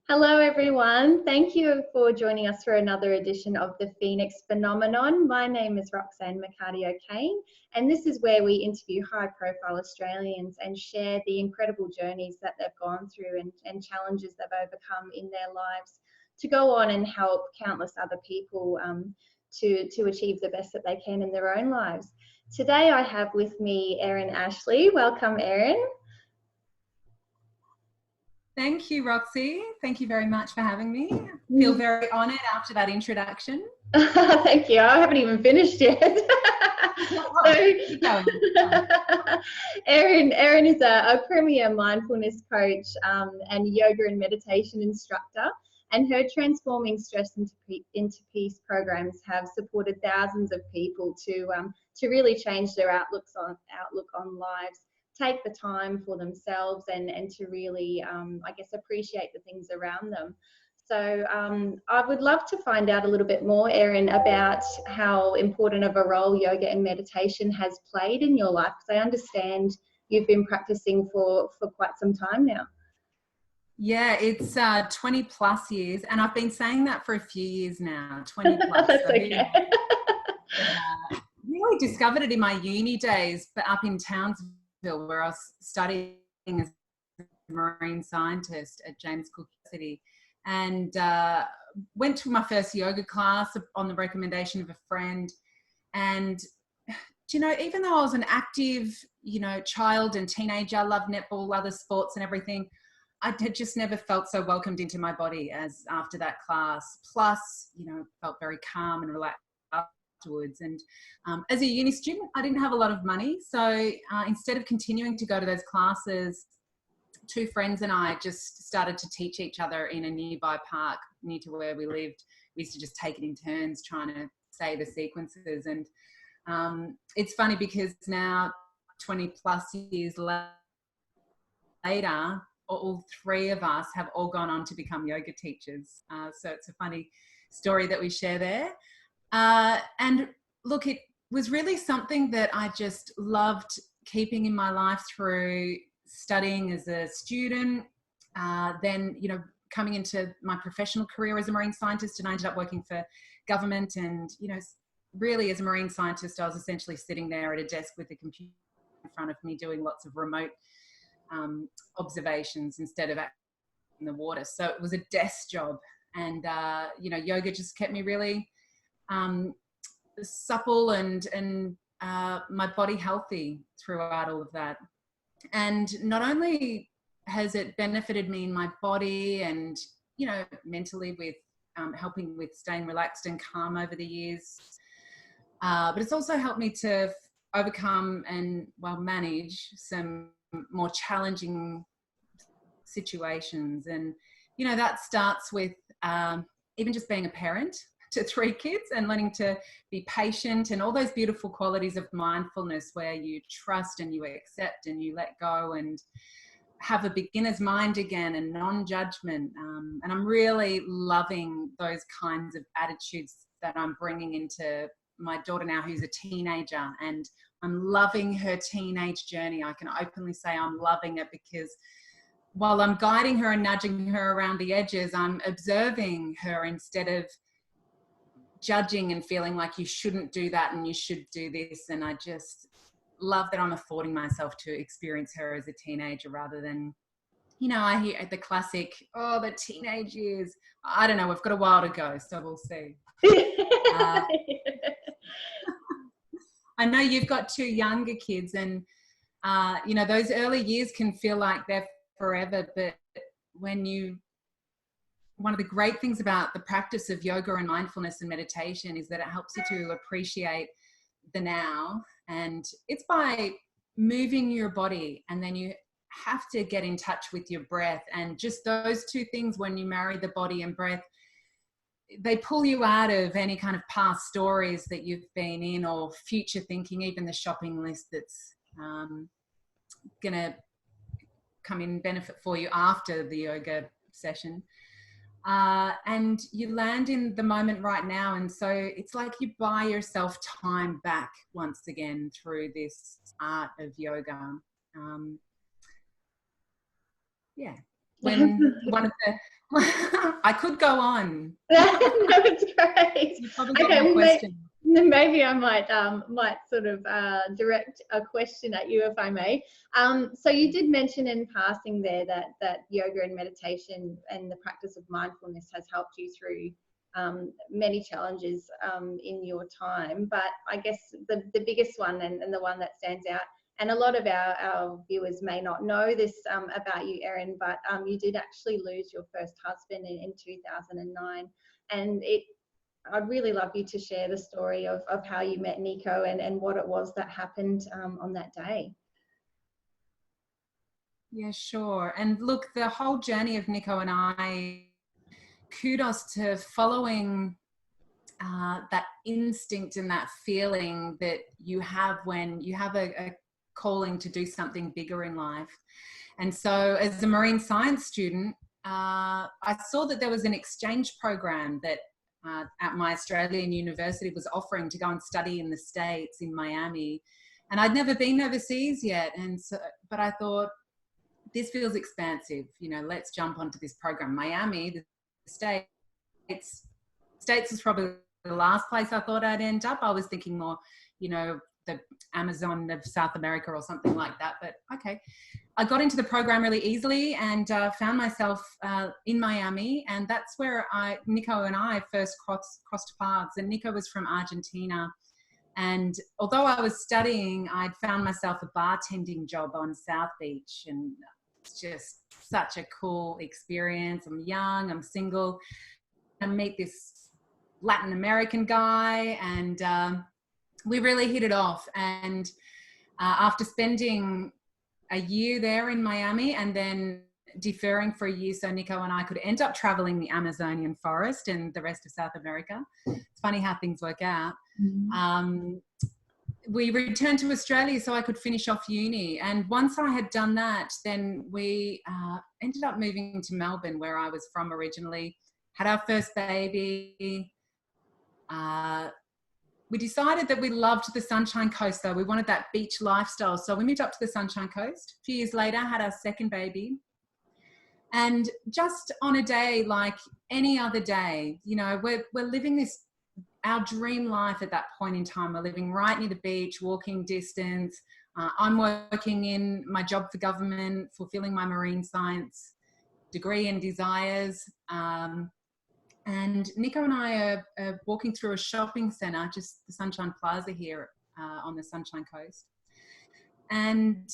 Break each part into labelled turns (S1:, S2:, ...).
S1: Hello, everyone. Thank you for joining us for another edition of the Phoenix Phenomenon. My name is Roxanne McCarty-O'Kane, and this is where we interview high-profile Australians and share the incredible journeys that they've gone through and challenges they've overcome in their lives to go on and help countless other people to achieve the best that they can in their own lives. Today, I have with me Erin Ashley. Welcome, Erin.
S2: Thank you, Roxy. Thank you very much for having me. I feel very honoured after that introduction.
S1: Thank you. I haven't even finished yet. Erin is a premier mindfulness coach and yoga and meditation instructor, and her transforming stress into peace programs have supported thousands of people to really change their outlook on lives, take the time for themselves and to really, I guess, appreciate the things around them. So I would love to find out a little bit more, Erin, about how important of a role yoga and meditation has played in your life, because I understand you've been practicing for quite some time now.
S2: Yeah, it's 20 plus years, and I've been saying that for a few years now, 20 plus.
S1: That's okay.
S2: Really discovered it in my uni days, but up in Townsville, where I was studying as a marine scientist at James Cook University, and went to my first yoga class on the recommendation of a friend. And you know, even though I was an active, child and teenager, loved netball, other sports and everything, I had just never felt so welcomed into my body as after that class. Plus, felt very calm and relaxed afterwards. And as a uni student, I didn't have a lot of money. So instead of continuing to go to those classes, two friends and I just started to teach each other in a nearby park near to where we lived. We used to just take it in turns trying to say the sequences. And it's funny because now 20 plus years later, all three of us have all gone on to become yoga teachers. So it's a funny story that we share there. And look, it was really something that I just loved keeping in my life through studying as a student, then, coming into my professional career as a marine scientist, and I ended up working for government. And, really as a marine scientist, I was essentially sitting there at a desk with a computer in front of me doing lots of remote observations instead of in the water. So it was a desk job. And, yoga just kept me really supple and my body healthy throughout all of that. And not only has it benefited me in my body and, mentally with helping with staying relaxed and calm over the years, but it's also helped me to overcome and manage some more challenging situations. And, that starts with even just being a parent to 3 kids and learning to be patient and all those beautiful qualities of mindfulness where you trust and you accept and you let go and have a beginner's mind again and non-judgment. And I'm really loving those kinds of attitudes that I'm bringing into my daughter now, who's a teenager, and I'm loving her teenage journey. I can openly say I'm loving it because while I'm guiding her and nudging her around the edges, I'm observing her instead of judging and feeling like you shouldn't do that and you should do this. And I just love that I'm affording myself to experience her as a teenager rather than, I hear the classic, the teenage years. I don't know, we've got a while to go, so we'll see. I know you've got 2 younger kids and, those early years can feel like they're forever, but one of the great things about the practice of yoga and mindfulness and meditation is that it helps you to appreciate the now. And it's by moving your body, and then you have to get in touch with your breath. And just those 2 things, when you marry the body and breath, they pull you out of any kind of past stories that you've been in or future thinking, even the shopping list that's going to come in benefit for you after the yoga session. And you land in the moment right now. And so it's like you buy yourself time back once again through this art of yoga. When one I could go on.
S1: No, it's great.
S2: You've probably got
S1: Okay,
S2: more questions.
S1: maybe I might sort of direct a question at you, if I may. So you did mention in passing there that yoga and meditation and the practice of mindfulness has helped you through many challenges in your time. But I guess the biggest one and the one that stands out, and a lot of our viewers may not know this about you, Erin, but you did actually lose your first husband in 2009. And I'd really love you to share the story of how you met Nico and what it was that happened on that day.
S2: Yeah, sure. And look, the whole journey of Nico and I, kudos to following that instinct and that feeling that you have when you have a calling to do something bigger in life. And so as a marine science student, I saw that there was an exchange program that at my Australian university was offering to go and study in the States, in Miami. And I'd never been overseas yet. And so, but I thought, this feels expansive, you know, let's jump onto this program. Miami, the States was probably the last place I thought I'd end up. I was thinking more, you know, the Amazon of South America or something like that. But okay, I got into the program really easily and found myself in Miami. And that's where Nico and I first crossed paths. And Nico was from Argentina. And although I was studying, I'd found myself a bartending job on South Beach. And it's just such a cool experience. I'm young, I'm single. I meet this Latin American guy and we really hit it off. And after spending a year there in Miami and then deferring for a year so Nico and I could end up traveling the Amazonian forest and the rest of South America. It's funny how things work out. Mm-hmm. We returned to Australia so I could finish off uni. And once I had done that, then we ended up moving to Melbourne, where I was from originally, had our first baby. We decided that we loved the Sunshine Coast, though. We wanted that beach lifestyle. So we moved up to the Sunshine Coast. A few years later, had our second baby. And just on a day like any other day, you know, we're living this, our dream life at that point in time. We're living right near the beach, walking distance. I'm working in my job for government, fulfilling my marine science degree and desires. And Nico and I are walking through a shopping centre, just the Sunshine Plaza here on the Sunshine Coast. And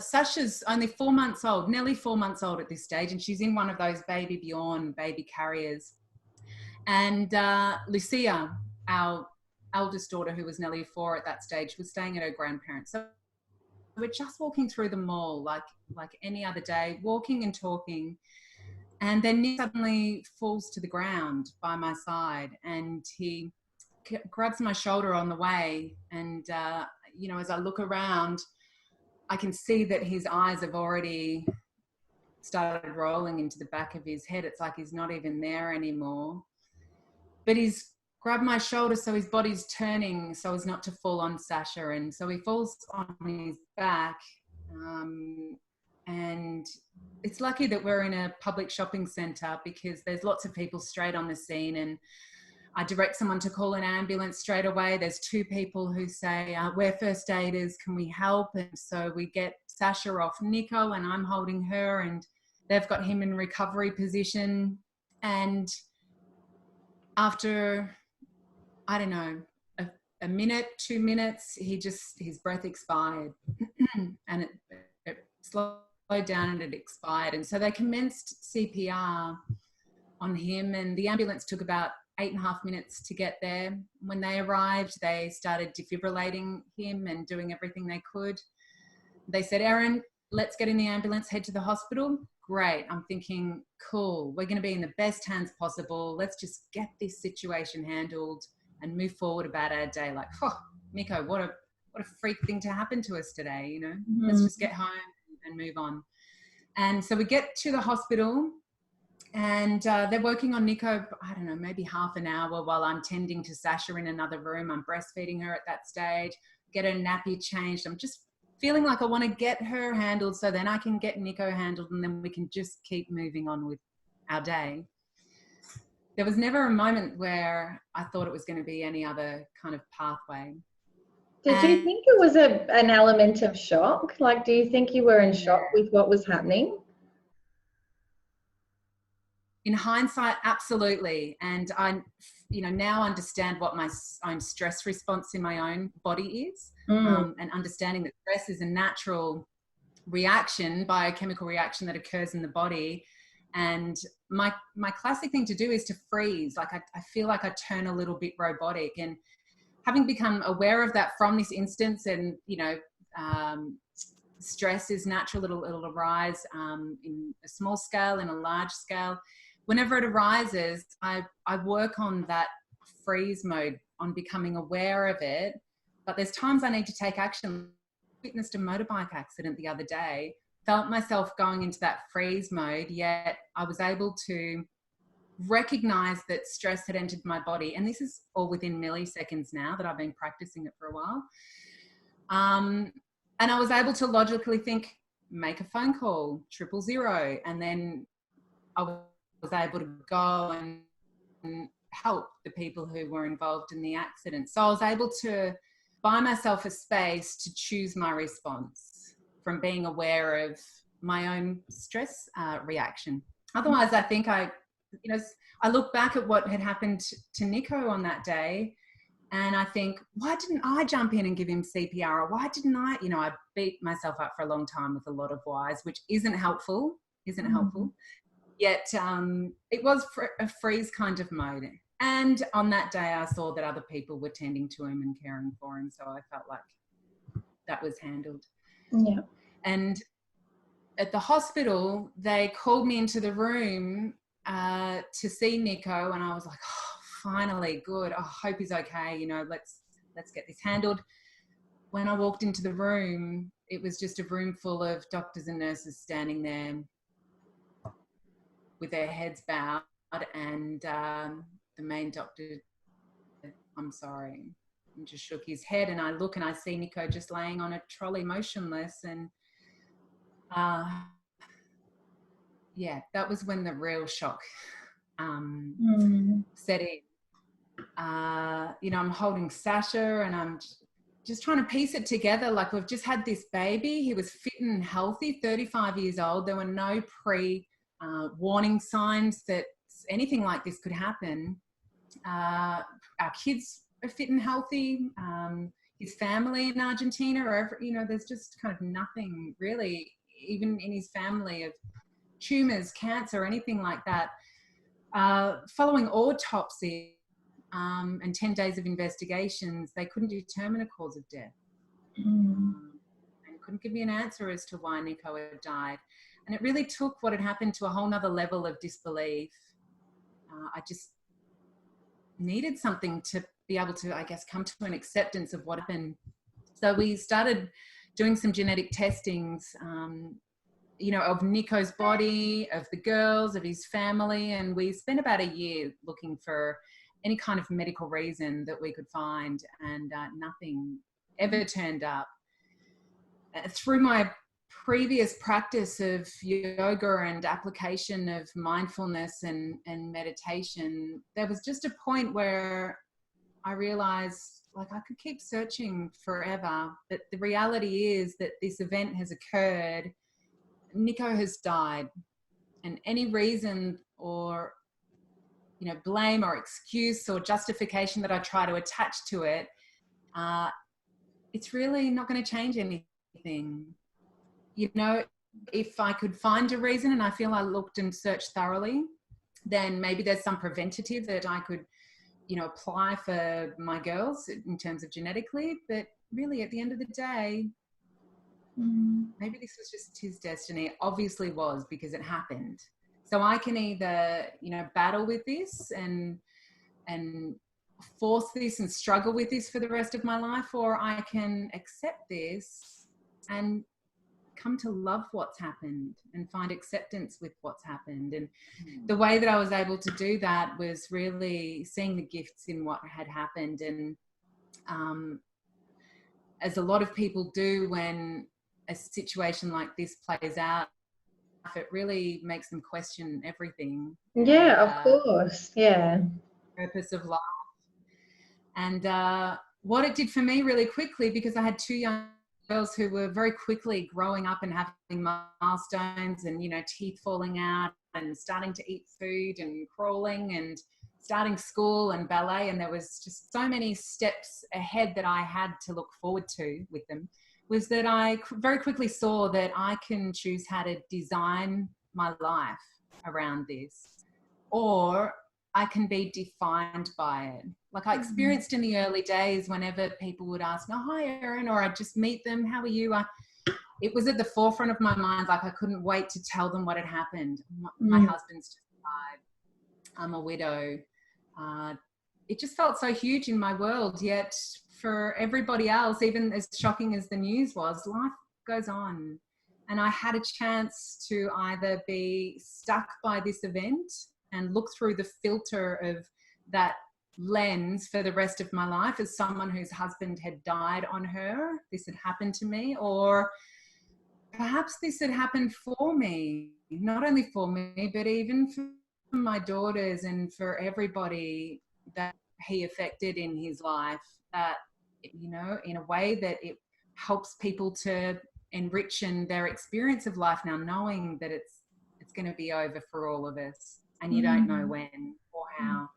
S2: Sasha's only 4 months old, nearly 4 months old at this stage, and she's in one of those baby beyond baby carriers. And Lucia, our eldest daughter, who was nearly 4 at that stage, was staying at her grandparents'. So we're just walking through the mall like any other day, walking and talking. And then Nick suddenly falls to the ground by my side, and he grabs my shoulder on the way. And, you know, as I look around, I can see that his eyes have already started rolling into the back of his head. It's like he's not even there anymore. But he's grabbed my shoulder so his body's turning so as not to fall on Sasha. And so he falls on his back. And it's lucky that we're in a public shopping centre because there's lots of people straight on the scene, and I direct someone to call an ambulance straight away. There's 2 people who say, we're first aiders, can we help? And so we get Sasha off Nico and I'm holding her, and they've got him in recovery position. And after, I don't know, a minute, 2 minutes, his breath expired and it slowed down and it expired. And so they commenced CPR on him, and the ambulance took about 8.5 minutes to get there. When they arrived, they started defibrillating him and doing everything they could. They said, Erin, let's get in the ambulance, head to the hospital. Great. I'm thinking, cool, we're going to be in the best hands possible. Let's just get this situation handled and move forward about our day. Like, oh, Nico, what a freak thing to happen to us today, you know? Mm-hmm. Let's just get home and move on. And so we get to the hospital, and they're working on Nico, I don't know, maybe half an hour while I'm tending to Sasha in another room. I'm breastfeeding her at that stage, get her nappy changed. I'm just feeling like I want to get her handled so then I can get Nico handled, and then we can just keep moving on with our day, there was never a moment where I thought it was going to be any other kind of pathway.
S1: Did you think it was an element of shock? Like, do you think you were in shock with what was happening?
S2: In hindsight, absolutely. And I, now understand what my own stress response in my own body is, and understanding that stress is a natural reaction, biochemical reaction that occurs in the body. And my classic thing to do is to freeze. Like I feel like I turn a little bit robotic, and having become aware of that from this instance, and stress is natural. It'll arise in a small scale, in a large scale. Whenever it arises, I work on that freeze mode, on becoming aware of it. But there's times I need to take action. I witnessed a motorbike accident the other day, felt myself going into that freeze mode, yet I was able to recognize that stress had entered my body. And this is all within milliseconds now that I've been practicing it for a while. And I was able to logically think, make a phone call, 000. And then I was able to go and help the people who were involved in the accident. So I was able to buy myself a space to choose my response from being aware of my own stress reaction. Otherwise, I think I look back at what had happened to Nico on that day, and I think, why didn't I jump in and give him CPR? Or why didn't I? I beat myself up for a long time with a lot of whys, which isn't helpful. Yet it was a freeze kind of mode. And on that day, I saw that other people were tending to him and caring for him. So I felt like that was handled.
S1: Yeah.
S2: And at the hospital, they called me into the room to see Nico. And I was like, oh, finally, good. I hope he's okay. Let's get this handled. When I walked into the room, it was just a room full of doctors and nurses standing there with their heads bowed, and the main doctor, I'm sorry, and just shook his head. And I look and I see Nico just laying on a trolley motionless. And that was when the real shock set in. I'm holding Sasha, and I'm just trying to piece it together. Like, we've just had this baby. He was fit and healthy, 35 years old. There were no warning signs that anything like this could happen. Our kids are fit and healthy. His family in Argentina, there's just kind of nothing really, even in his family, of tumours, cancer, anything like that. Following autopsy and 10 days of investigations, they couldn't determine a cause of death. And couldn't give me an answer as to why Nico had died. And it really took what had happened to a whole nother level of disbelief. I just needed something to be able to, I guess, come to an acceptance of what happened. So we started doing some genetic testings, of Nico's body, of the girls, of his family. And we spent about a year looking for any kind of medical reason that we could find, and nothing ever turned up. Through my previous practice of yoga and application of mindfulness and meditation, there was just a point where I realized, like, I could keep searching forever, but the reality is that this event has occurred. Nico has died, and any reason or blame or excuse or justification that I try to attach to it, it's really not going to change anything. If I could find a reason, and I feel I looked and searched thoroughly, then maybe there's some preventative that I could, apply for my girls in terms of genetically. But really, at the end of the day, maybe this was just his destiny. It obviously was, because it happened. So I can either, battle with this and force this and struggle with this for the rest of my life, or I can accept this and come to love what's happened and find acceptance with what's happened. And the way that I was able to do that was really seeing the gifts in what had happened. And as a lot of people do when a situation like this plays out, it really makes them question everything.
S1: Yeah,
S2: And,
S1: of course. Yeah.
S2: purpose of life. And what it did for me really quickly, because I had two young girls who were very quickly growing up and having milestones and, you know, teeth falling out and starting to eat food and crawling and starting school and ballet. And there was just so many steps ahead that I had to look forward to with them, was that I very quickly saw that I can choose how to design my life around this, or I can be defined by it. Like I experienced in the early days, whenever people would ask, "Oh, hi, Erin," or I'd just meet them, "How are you?" It was at the forefront of my mind. Like I couldn't wait to tell them what had happened. My husband's just died. I'm a widow. It just felt so huge in my world. Yet for everybody else, even as shocking as the news was, life goes on. And I had a chance to either be stuck by this event and look through the filter of that lens for the rest of my life as someone whose husband had died on her. This had happened to me, or perhaps this had happened for me, not only for me, but even for my daughters and for everybody that he affected in his life, that, you know, in a way that it helps people to enrich in their experience of life now, knowing that it's going to be over for all of us, and you don't know when or how.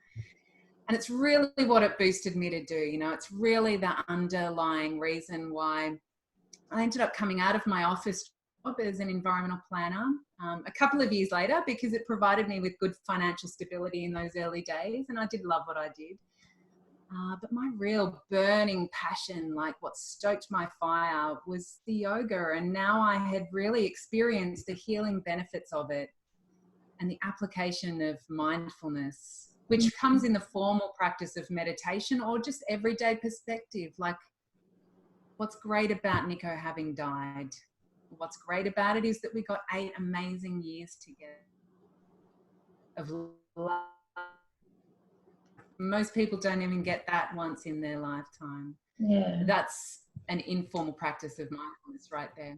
S2: And it's really what it boosted me to do. You know, it's really the underlying reason why I ended up coming out of my office job as an environmental planner a couple of years later, because it provided me with good financial stability in those early days, and I did love what I did. But my real burning passion, like what stoked my fire, was the yoga. And now I had really experienced the healing benefits of it and the application of mindfulness, which comes in the formal practice of meditation or just everyday perspective. Like, what's great about Nico having died? What's great about it is that we got 8 amazing years together of love. Most people don't even get that once in their lifetime.
S1: Yeah.
S2: That's an informal practice of mindfulness right there.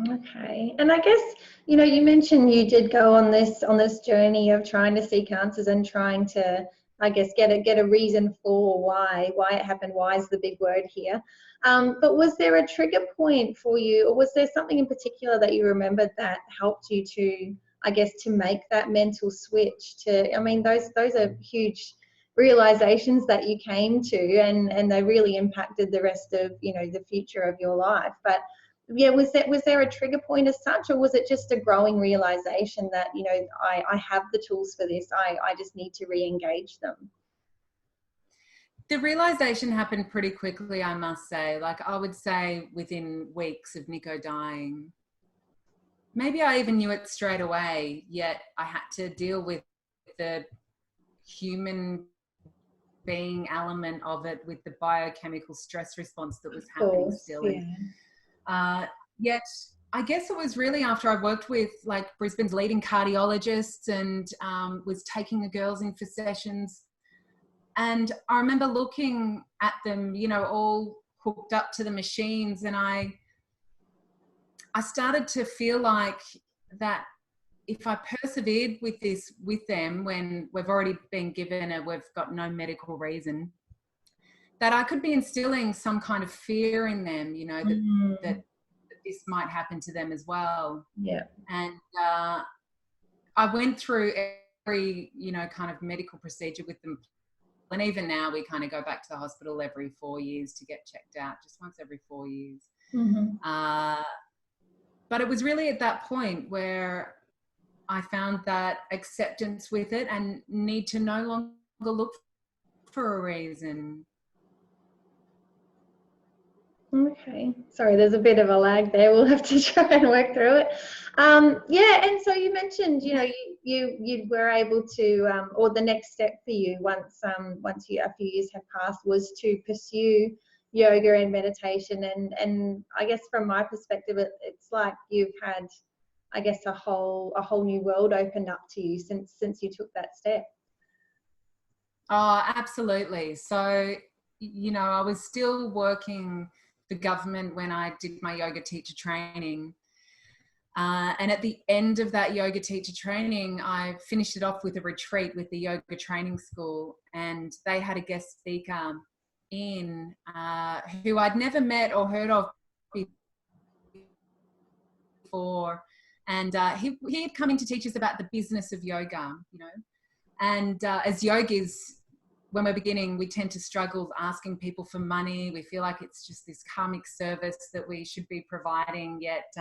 S1: Okay. And I guess, you know, you mentioned you did go on this journey of trying to seek answers and trying to, I guess, get a reason for why it happened. Why is the big word here. But was there a trigger point for you, or was there something in particular that you remembered that helped you to, I guess, to make that mental switch to, I mean, those are huge realizations that you came to, and they really impacted the rest of, you know, the future of your life. But yeah, was there a trigger point as such, or was it just a growing realization that, you know, I have the tools for this, I just need to re-engage them?
S2: The realization happened pretty quickly, I must say. Like, I would say within weeks of Nico dying. Maybe I even knew it straight away, yet I had to deal with the human being element of it, with the biochemical stress response that was happening still.
S1: Yeah.
S2: Yet I guess it was really after I worked with like Brisbane's leading cardiologists and was taking the girls in for sessions. And I remember looking at them, you know, all hooked up to the machines, and I started to feel like that if I persevered with this with them, when we've already been given we've got no medical reason, that I could be instilling some kind of fear in them, you know, that this might happen to them as well.
S1: Yeah.
S2: And I went through every, you know, kind of medical procedure with them. And even now we kind of go back to the hospital every 4 years to get checked out, just once every 4 years. But it was really at that point where I found that acceptance with it and need to no longer look for a reason.
S1: Okay, sorry, there's a bit of a lag there. We'll have to try and work through it. Yeah, and so you mentioned, you know, you were able to, or the next step for you once you, a few years had passed, was to pursue yoga and meditation. And I guess from my perspective, it's like you've had, I guess, a whole new world opened up to you since you took that step.
S2: Oh, absolutely. So, you know, I was still working the government when I did my yoga teacher training. And at the end of that yoga teacher training, I finished it off with a retreat with the yoga training school, and they had a guest speaker in who I'd never met or heard of before. And he had come in to teach us about the business of yoga, you know. And as yogis, when we're beginning, we tend to struggle asking people for money. We feel like it's just this karmic service that we should be providing, yet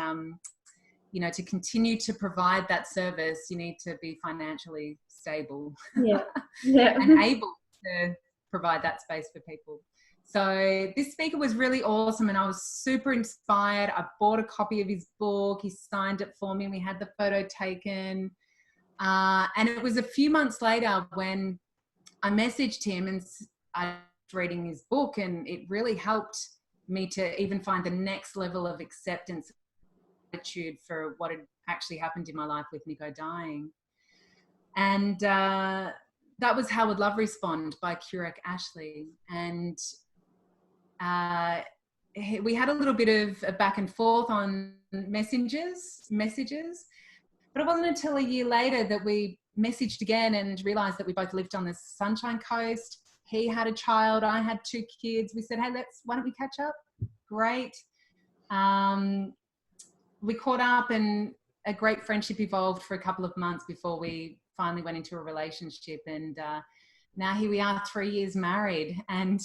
S2: you know, to continue to provide that service, you need to be financially stable and able to provide that space for people. So this speaker was really awesome, and I was super inspired. I bought a copy of his book. He signed it for me. We had the photo taken. And it was a few months later when I messaged him and I was reading his book, and it really helped me to even find the next level of acceptance, gratitude for what had actually happened in my life with Nico dying. And that was How Would Love Respond by Erin Ashley. And we had a little bit of a back and forth on messages, but it wasn't until a year later that we messaged again and realized that we both lived on the Sunshine Coast. He had a child, I had 2 kids. We said, hey, why don't we catch up? Great. We caught up, and a great friendship evolved for a couple of months before we finally went into a relationship. And now here we are, 3 years married. And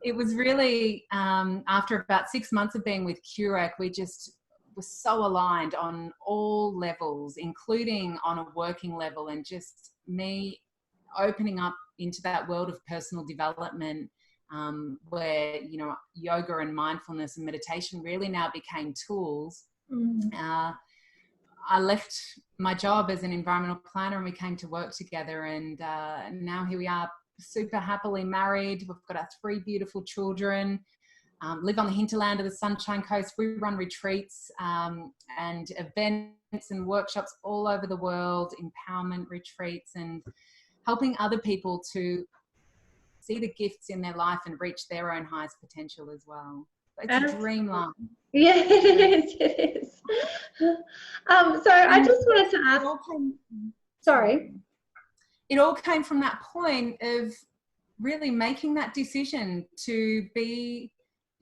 S2: it was really, after about 6 months of being with Curec, we just were so aligned on all levels, including on a working level, and just me opening up into that world of personal development, where, you know, yoga and mindfulness and meditation really now became tools. I left my job as an environmental planner, and we came to work together, and now here we are, super happily married. We've got our 3 beautiful children, live on the hinterland of the Sunshine Coast. We run retreats and events and workshops all over the world, empowerment retreats, and helping other people to see the gifts in their life and reach their own highest potential as well. It's a dream life.
S1: Yeah, it is. So I just wanted to ask, sorry.
S2: It all came from that point of really making that decision to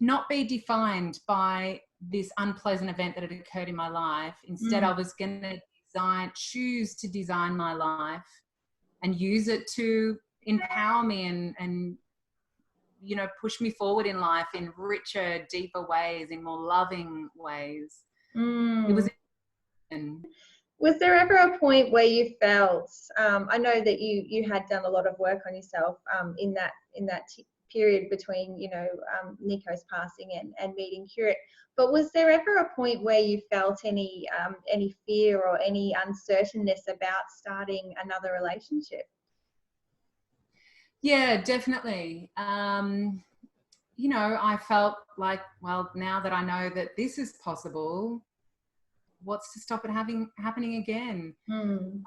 S2: not be defined by this unpleasant event that had occurred in my life. Instead, I was going to choose to design my life and use it to empower me and you know, push me forward in life in richer, deeper ways, in more loving ways. It was.
S1: Was there ever a point where you felt, I know that you had done a lot of work on yourself in that period between, you know, Nico's passing and meeting Curec, but was there ever a point where you felt any fear or any uncertainness about starting another relationship?
S2: Yeah, definitely. You know, I felt like, well, now that I know that this is possible, what's to stop it happening again?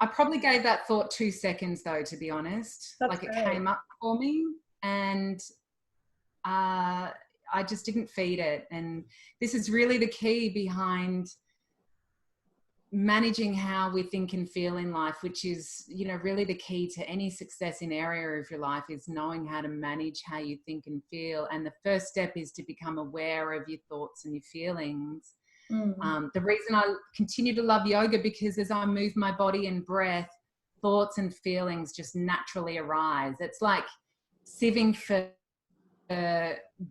S2: I probably gave that thought 2 seconds though, to be honest.
S1: That's
S2: like
S1: great.
S2: It came up for me, and I just didn't feed it. And this is really the key behind managing how we think and feel in life, which is, you know, really the key to any success in area of your life, is knowing how to manage how you think and feel. And the first step is to become aware of your thoughts and your feelings. The reason I continue to love yoga, because as I move my body and breath, thoughts and feelings just naturally arise. It's like sieving for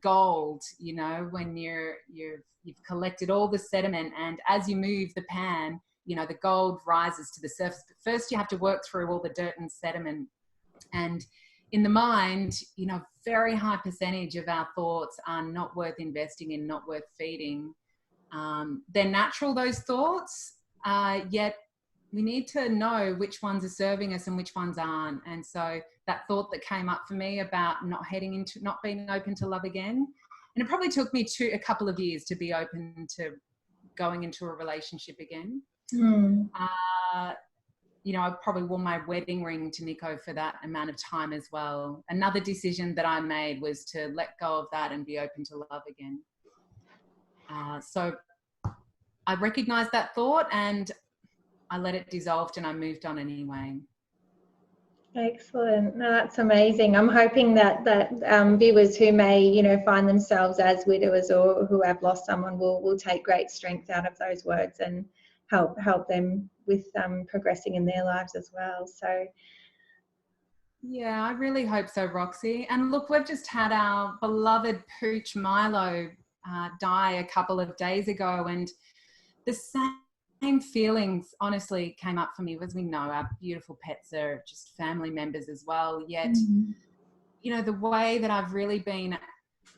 S2: gold, you know, when you've collected all the sediment, and as you move the pan, you know, the gold rises to the surface. But first you have to work through all the dirt and sediment. And in the mind, you know, very high percentage of our thoughts are not worth investing in, not worth feeding. They're natural, those thoughts, yet we need to know which ones are serving us and which ones aren't. And so that thought that came up for me about not being open to love again, and it probably took me a couple of years to be open to going into a relationship again. You know, I probably wore my wedding ring to Nico for that amount of time as well. Another decision that I made was to let go of that and be open to love again. So I recognized that thought and I let it dissolve and I moved on anyway.
S1: Excellent. No, that's amazing. I'm hoping that viewers who may, you know, find themselves as widowers or who have lost someone will take great strength out of those words and help them with progressing in their lives as well. So
S2: yeah, I really hope so, Roxy. And look, we've just had our beloved pooch Milo die a couple of days ago, and the same feelings honestly came up for me. As we know, our beautiful pets are just family members as well. Yet, you know, the way that I've really been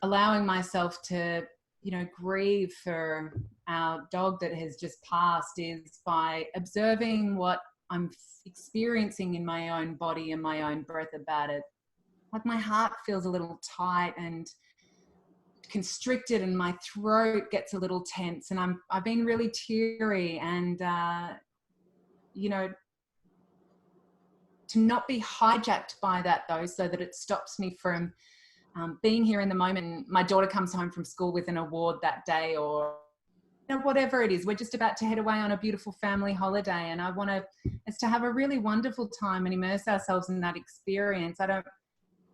S2: allowing myself to, you know, grieve for our dog that has just passed is by observing what I'm experiencing in my own body and my own breath about it. Like my heart feels a little tight and constricted and my throat gets a little tense and I've been really teary and you know, to not be hijacked by that though, so that it stops me from being here in the moment. My daughter comes home from school with an award that day, or you know, whatever it is, we're just about to head away on a beautiful family holiday and I want us to have a really wonderful time and immerse ourselves in that experience.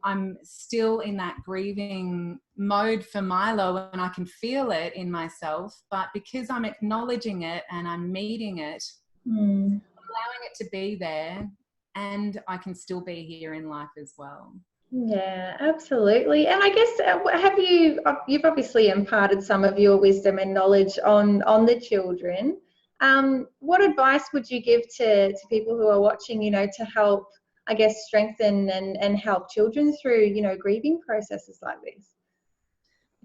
S2: I'm still in that grieving mode for Milo and I can feel it in myself, but because I'm acknowledging it and I'm meeting it, allowing it to be there, and I can still be here in life as well.
S1: yeah, absolutely. And I guess you've obviously imparted some of your wisdom and knowledge on the children. What advice would you give to people who are watching, you know, to help, I guess, strengthen and help children through, you know, grieving processes like this?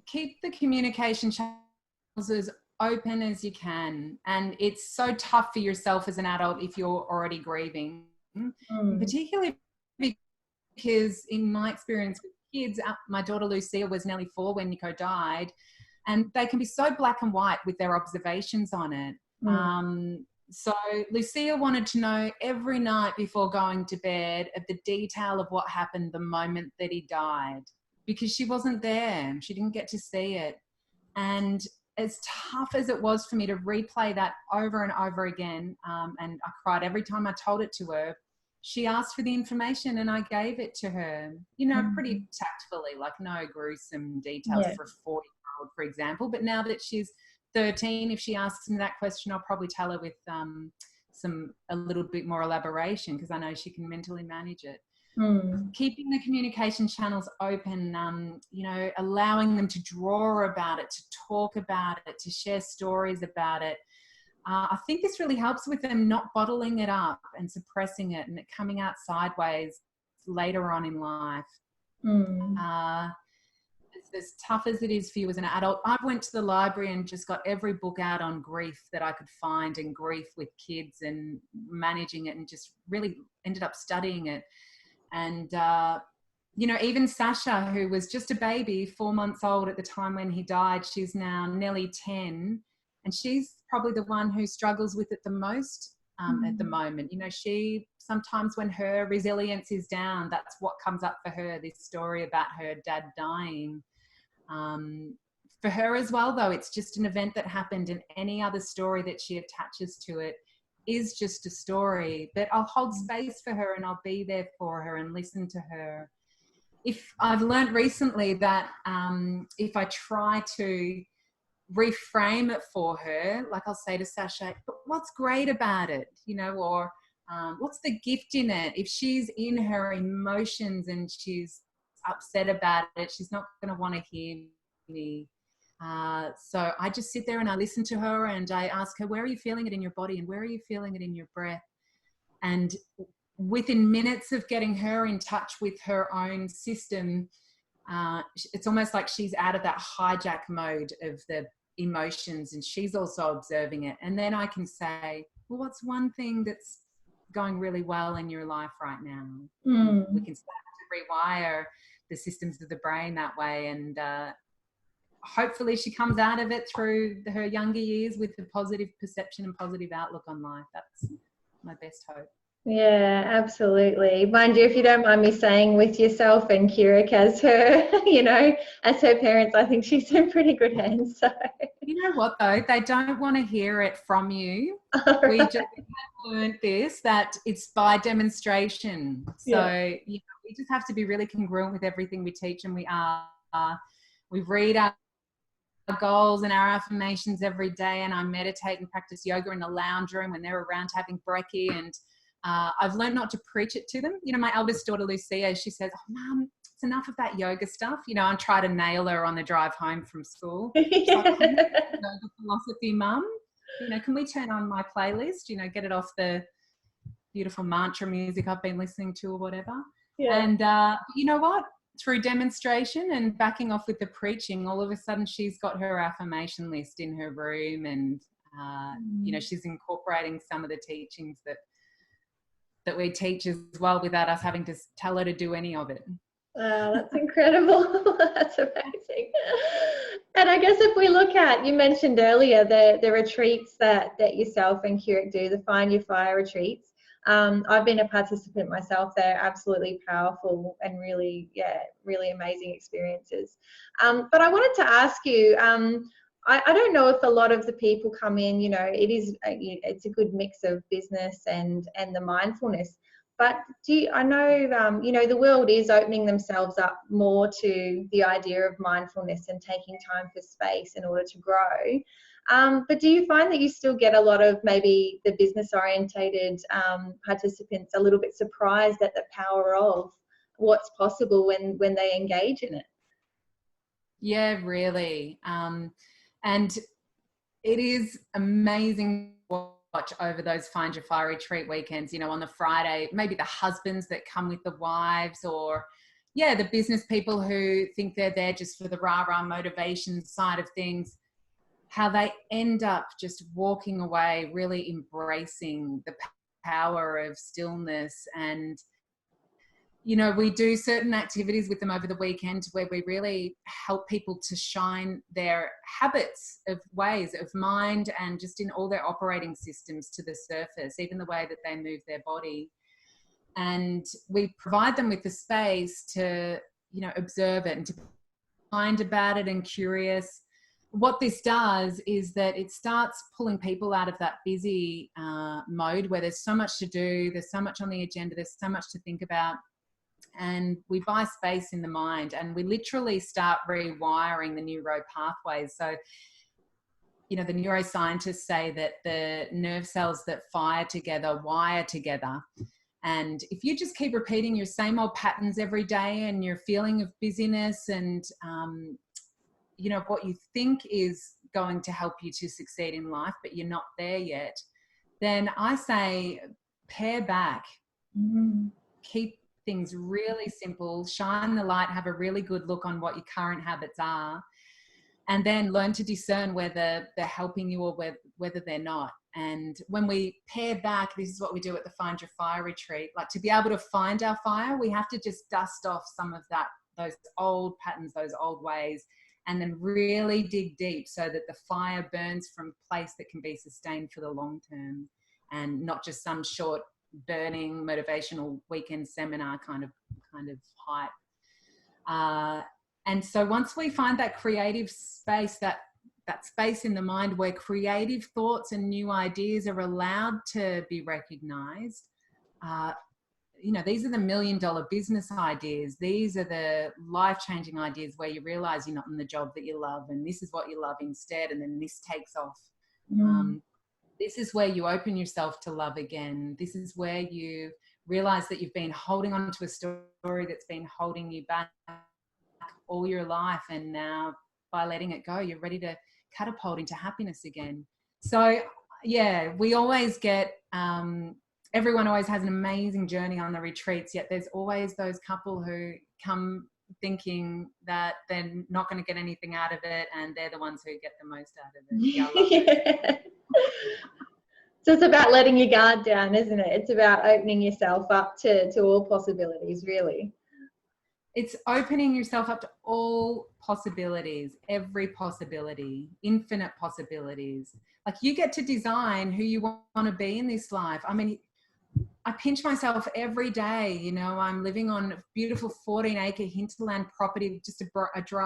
S2: Keep the communication channels as open as you can. And it's so tough for yourself as an adult if you're already grieving, particularly because in my experience with kids, my daughter Lucia was nearly 4 when Nico died, and they can be so black and white with their observations on it. So Lucia wanted to know every night before going to bed of the detail of what happened the moment that he died, because she wasn't there. She didn't get to see it. And as tough as it was for me to replay that over and over again, and I cried every time I told it to her, she asked for the information and I gave it to her, you know, pretty tactfully, like no gruesome details for a 4-year-old, for example. But now that she's 13, if she asks me that question, I'll probably tell her with a little bit more elaboration, because I know she can mentally manage it. Keeping the communication channels open, you know, allowing them to draw about it, to talk about it, to share stories about it. I think this really helps with them not bottling it up and suppressing it and it coming out sideways later on in life. As tough as it is for you as an adult, I went to the library and just got every book out on grief that I could find, and grief with kids and managing it, and just really ended up studying it. And, you know, even Sasha, who was just a baby, 4 months old at the time when he died, she's now nearly 10. And she's probably the one who struggles with it the most at the moment. You know, she sometimes, when her resilience is down, that's what comes up for her, this story about her dad dying. For her as well, though, it's just an event that happened, and any other story that she attaches to it is just a story. But I'll hold space for her and I'll be there for her and listen to her. If I've learned recently that if I try to reframe it for her, like I'll say to Sasha, but what's great about it, you know, or what's the gift in it? If she's in her emotions and she's upset about it, she's not going to want to hear me. So I just sit there and I listen to her and I ask her, where are you feeling it in your body and where are you feeling it in your breath? And within minutes of getting her in touch with her own system, it's almost like she's out of that hijack mode of the emotions and she's also observing it. And then I can say, well, what's one thing that's going really well in your life right now? We can start to rewire the systems of the brain that way, and hopefully she comes out of it through her younger years with a positive perception and positive outlook on life. That's my best hope.
S1: Yeah, absolutely. Mind you, if you don't mind me saying, with yourself and Keurig as her, as her parents, I think she's in pretty good hands. So,
S2: You know what though? They don't want to hear it from you.
S1: all
S2: We
S1: right.
S2: just learned this, that it's by demonstration. So
S1: Yeah.
S2: we just have to be really congruent with everything we teach, and we are. We read our goals and our affirmations every day, and I meditate and practice yoga in the lounge room when they're around having brekkie. And I've learned not to preach it to them. My eldest daughter Lucia, she says, "Oh, Mum, it's enough of that yoga stuff." I try to nail her on the drive home from school. She's like, "Oh, yoga philosophy, Mum. Can we turn on my playlist? Get it off the beautiful mantra music I've been listening to or whatever."
S1: Yeah.
S2: And you know what? Through demonstration and backing off with the preaching, all of a sudden she's got her affirmation list in her room, and she's incorporating some of the teachings that we teach as well, without us having to tell her to do any of it.
S1: Wow, that's incredible. That's amazing. And I guess if we look at, you mentioned earlier the retreats that yourself and Keurig do, the Find Your Fire retreats. I've been a participant myself. They're absolutely powerful and really amazing experiences. But I wanted to ask you, I don't know if a lot of the people come in, it's a good mix of business and the mindfulness. But I know, the world is opening themselves up more to the idea of mindfulness and taking time for space in order to grow. But do you find that you still get a lot of maybe the business orientated participants a little bit surprised at the power of what's possible when they engage in it?
S2: Yeah, really. And it is amazing to watch over those Find Your Fire retreat weekends, on the Friday, maybe the husbands that come with the wives, or the business people who think they're there just for the rah-rah motivation side of things, how they end up just walking away really embracing the power of stillness. And we do certain activities with them over the weekend where we really help people to shine their habits of ways of mind and just in all their operating systems to the surface, even the way that they move their body. And we provide them with the space to, observe it and to mind about it and curious. What this does is that it starts pulling people out of that busy mode where there's so much to do, there's so much on the agenda, there's so much to think about. And we buy space in the mind, and we literally start rewiring the neuro pathways. So, the neuroscientists say that the nerve cells that fire together wire together. And if you just keep repeating your same old patterns every day, and your feeling of busyness and, what you think is going to help you to succeed in life, but you're not there yet, then I say pare back. Keep things really simple, shine the light, have a really good look on what your current habits are, and then learn to discern whether they're helping you or whether they're not. And when we pare back, this is what we do at the Find Your Fire retreat. Like, to be able to find our fire, we have to just dust off some of those old patterns, those old ways, and then really dig deep so that the fire burns from a place that can be sustained for the long term, and not just some short burning motivational weekend seminar kind of hype. And so once we find that creative space, that space in the mind where creative thoughts and new ideas are allowed to be recognized, these are the $1 million business ideas. These are the life-changing ideas where you realize you're not in the job that you love, and this is what you love instead, and then this takes off. This is where you open yourself to love again. This is where you realize that you've been holding on to a story that's been holding you back all your life. And now, by letting it go, you're ready to catapult into happiness again. So, we always get, everyone always has an amazing journey on the retreats, yet there's always those couple who come thinking that they're not going to get anything out of it, and they're the ones who get the most out of it. Yeah, I love it.
S1: So it's about letting your guard down, isn't it? It's about opening yourself up to all possibilities, really.
S2: It's opening yourself up to all possibilities, every possibility, infinite possibilities. Like, you get to design who you want to be in this life. I mean, I pinch myself every day. You know, I'm living on a beautiful 14-acre hinterland property, just a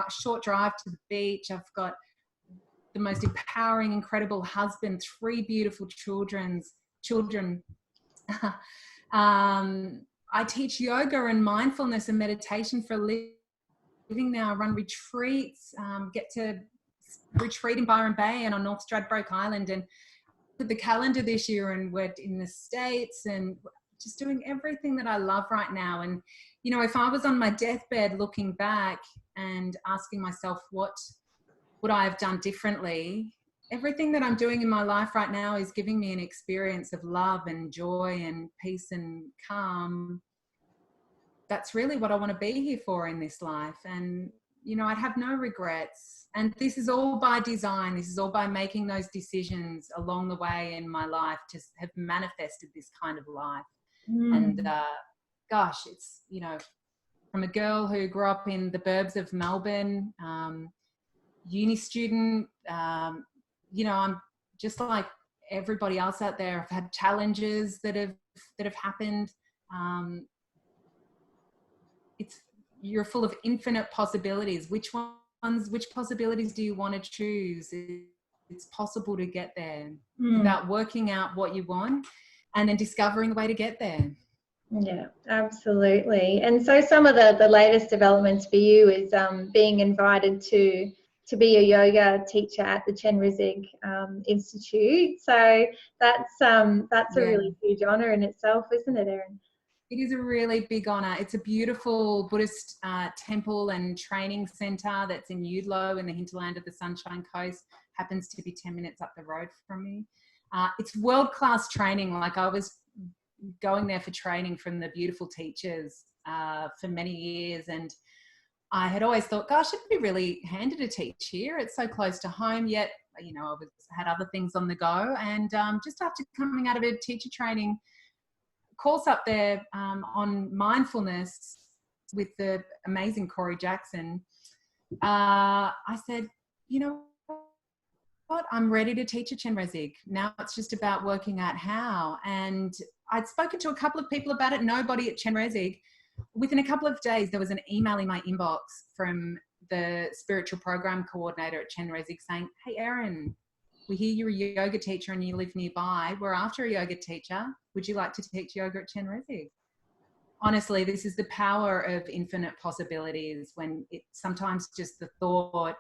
S2: short drive to the beach. I've got the most empowering, incredible husband, 3 beautiful children. I teach yoga and mindfulness and meditation for a living now. I run retreats, get to retreat in Byron Bay and on North Stradbroke Island, and with the calendar this year, and we're in the States and just doing everything that I love right now. And, you know, if I was on my deathbed looking back and asking myself what would I have done differently, everything that I'm doing in my life right now is giving me an experience of love and joy and peace and calm. That's really what I want to be here for in this life. And, you know, I'd have no regrets. And this is all by design. This is all by making those decisions along the way in my life to have manifested this kind of life. And gosh, it's, you know, from a girl who grew up in the burbs of Melbourne, uni student, you know, I'm just like everybody else out there. I've had challenges that have happened. You're full of infinite possibilities. Which possibilities do you want to choose? It's possible to get there without working out what you want and then discovering the way to get there.
S1: Yeah, absolutely. And so some of the latest developments for you is being invited to be a yoga teacher at the Chenrezig Institute. So that's a really huge honour in itself, isn't it, Erin?
S2: It is a really big honour. It's a beautiful Buddhist temple and training centre that's in Udlow in the hinterland of the Sunshine Coast. Happens to be 10 minutes up the road from me. It's world-class training. Like, I was going there for training from the beautiful teachers for many years, and I had always thought, gosh, it'd be really handy to teach here. It's so close to home, yet, you know, I had other things on the go. And just after coming out of a teacher training course up there on mindfulness with the amazing Corey Jackson, I said, you know what, I'm ready to teach at Chenrezig. Now it's just about working out how. And I'd spoken to a couple of people about it, nobody at Chenrezig. Within a couple of days, there was an email in my inbox from the spiritual program coordinator at Chenrezig saying, hey, Erin, we hear you're a yoga teacher and you live nearby. We're after a yoga teacher. Would you like to teach yoga at Chenrezig? Honestly, this is the power of infinite possibilities, when it sometimes just the thought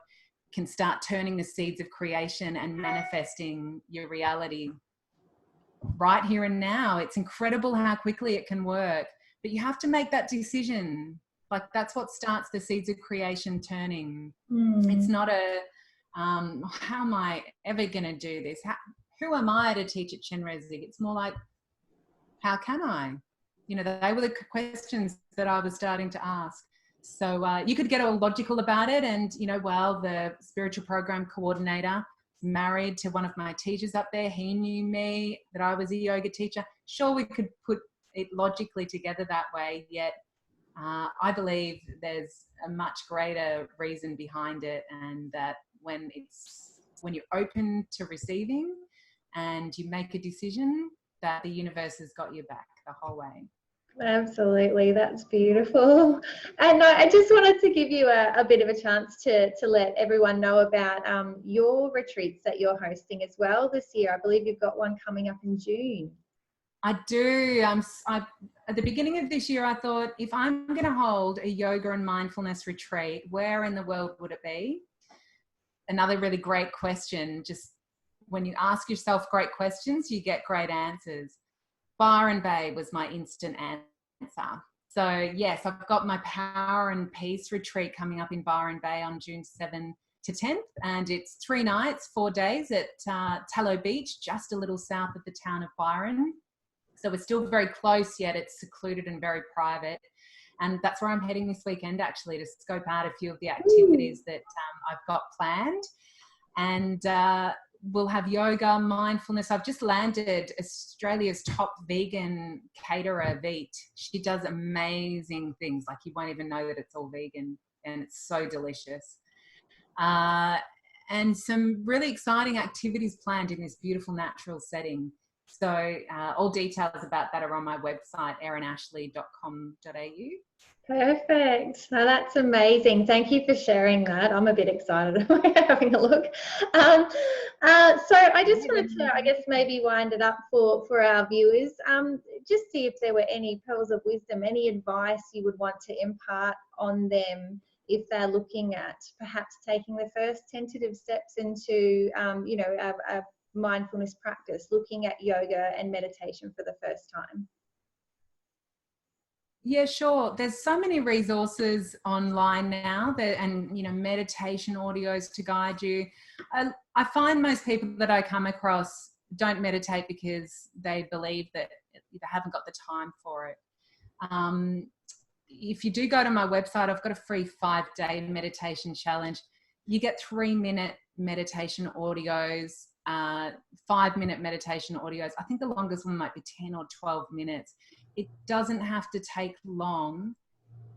S2: can start turning the seeds of creation and manifesting your reality right here and now. It's incredible how quickly it can work, but you have to make that decision. Like, that's what starts the seeds of creation turning. It's not a, how am I ever going to do this? Who am I to teach at Chenrezig? It's more like, how can I? You know, they were the questions that I was starting to ask. So you could get all logical about it. And, you know, well, the spiritual program coordinator married to one of my teachers up there. He knew me, that I was a yoga teacher. Sure, we could put it logically together that way, yet I believe there's a much greater reason behind it, and that when you're open to receiving and you make a decision, that the universe has got your back the whole way.
S1: Absolutely, that's beautiful. And I just wanted to give you a bit of a chance to let everyone know about your retreats that you're hosting as well this year. I believe you've got one coming up in June.
S2: I do. At the beginning of this year, I thought, if I'm going to hold a yoga and mindfulness retreat, where in the world would it be? Another really great question. Just when you ask yourself great questions, you get great answers. Byron Bay was my instant answer. So yes, I've got my Power and Peace retreat coming up in Byron Bay on June 7th to 10th. And it's 3 nights, 4 days at Tallow Beach, just a little south of the town of Byron. So we're still very close, yet it's secluded and very private. And that's where I'm heading this weekend, actually, to scope out a few of the activities that I've got planned. And we'll have yoga, mindfulness. I've just landed Australia's top vegan caterer, Veet. She does amazing things. Like, you won't even know that it's all vegan, and it's so delicious. And some really exciting activities planned in this beautiful natural setting. So all details about that are on my website, erinashley.com.au.
S1: Perfect. Now that's amazing. Thank you for sharing that. I'm a bit excited about having a look. So I just wanted to, I guess, maybe wind it up for our viewers. Just see if there were any pearls of wisdom, any advice you would want to impart on them if they're looking at perhaps taking the first tentative steps into, you know, a mindfulness practice, looking at yoga and meditation for the first time.
S2: Yeah, sure. There's so many resources online now and, you know, meditation audios to guide you. I find most people that I come across don't meditate because they believe that they haven't got the time for it. If you do go to my website, I've got a free 5-day meditation challenge. You get 3-minute meditation audios, 5-minute meditation audios. I think the longest one might be 10 or 12 minutes. It doesn't have to take long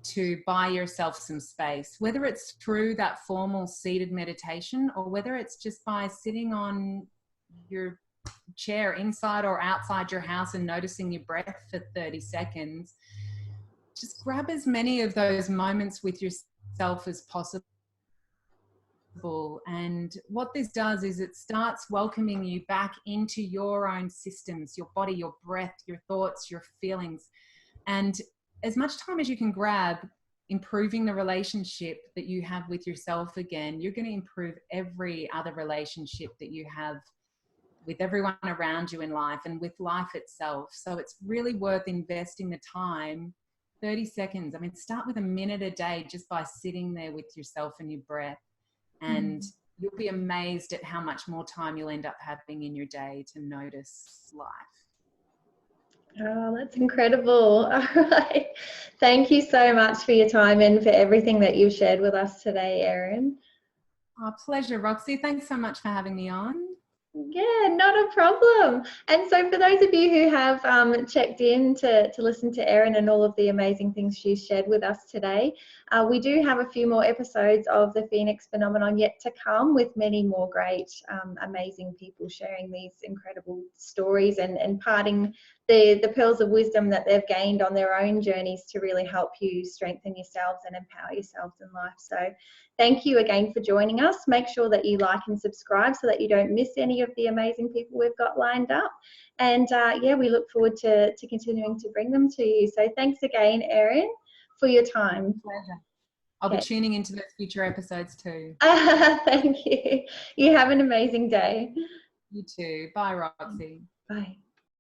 S2: to buy yourself some space, whether it's through that formal seated meditation or whether it's just by sitting on your chair inside or outside your house and noticing your breath for 30 seconds. Just grab as many of those moments with yourself as possible. And what this does is it starts welcoming you back into your own systems, your body, your breath, your thoughts, your feelings. And as much time as you can grab improving the relationship that you have with yourself again, you're going to improve every other relationship that you have with everyone around you in life and with life itself. So it's really worth investing the time, 30 seconds. I mean, start with a minute a day just by sitting there with yourself and your breath. And you'll be amazed at how much more time you'll end up having in your day to notice life.
S1: Oh, that's incredible. All right. Thank you so much for your time and for everything that you've shared with us today, Erin.
S2: Oh, pleasure, Roxy. Thanks so much for having me on.
S1: Yeah, not a problem. And so for those of you who have checked in to listen to Erin and all of the amazing things she's shared with us today, we do have a few more episodes of the Phoenix Phenomenon yet to come with many more great, amazing people sharing these incredible stories and imparting the pearls of wisdom that they've gained on their own journeys to really help you strengthen yourselves and empower yourselves in life. So thank you again for joining us. Make sure that you like and subscribe so that you don't miss any of the amazing people we've got lined up. And yeah, we look forward to continuing to bring them to you. So thanks again, Erin, for your time.
S2: Pleasure. I'll be tuning into those future episodes too.
S1: Thank you. You have an amazing day.
S2: You too. Bye, Roxy.
S1: Bye.